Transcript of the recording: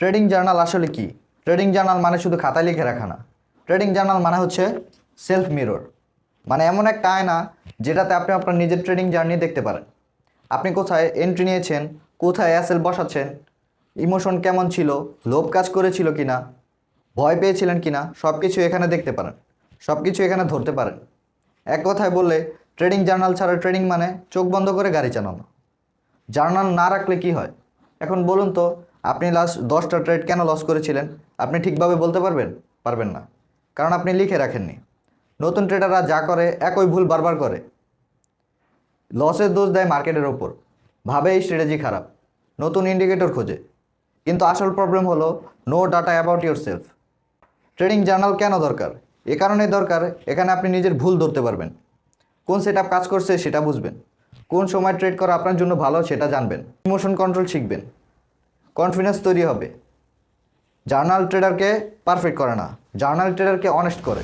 Trading journal আসলে কি? Trading journal মানে শুধু খাতায় লিখে রাখা না। ট্রেডিং জার্নাল মানে হচ্ছে সেলফ মিরর, মানে এমন একটা আয়না যেটাতে আপনি আপনার নিজের ট্রেডিং জার্নি দেখতে পারেন। আপনি কোথায় এন্ট্রি নিয়েছেন, কোথায় অ্যাসেল বসাচ্ছেন, ইমোশন কেমন ছিল, লোভ কাজ করেছিল কিনা, ভয় পেয়েছিলেন কিনা, সব কিছু এখানে দেখতে পারেন, সব কিছু এখানে ধরতে পারেন। এক কথায় বললে ট্রেডিং জার্নাল ছাড়া ট্রেডিং মানে চোখ বন্ধ করে গাড়ি চালানো। জার্নাল না রাখলে কি হয়? এখন বলুন তো, আপনি লাস্ট 10টা ট্রেড কেন লস করেছিলেন? আপনি ঠিকভাবে বলতে পারবেন? পারবেন না, কারণ আপনি লিখে রাখেননি। নতুন ট্রেডাররা যা করে একই ভুল বারবার করে। লসের দোষ দেয় মার্কেটের ওপর, ভাবে এই স্ট্র্যাটেজি খারাপ, নতুন ইন্ডিকেটর খোঁজে। কিন্তু আসল প্রবলেম হলো no data about yourself. Trading journal কেন দরকার? এ কারণেই দরকার, এখানে আপনি নিজের ভুল ধরতে পারবেন, কোন সেটআপ কাজ করছে সেটা বুঝবেন, কোন সময় ট্রেড করা আপনার জন্য ভালো সেটা জানবেন, ইমোশন কন্ট্রোল শিখবেন, কনফিডেন্স তৈরি হবে। জার্নাল ট্রেডারকে পারফেক্ট করে না, জার্নাল ট্রেডারকে অনেস্ট করে।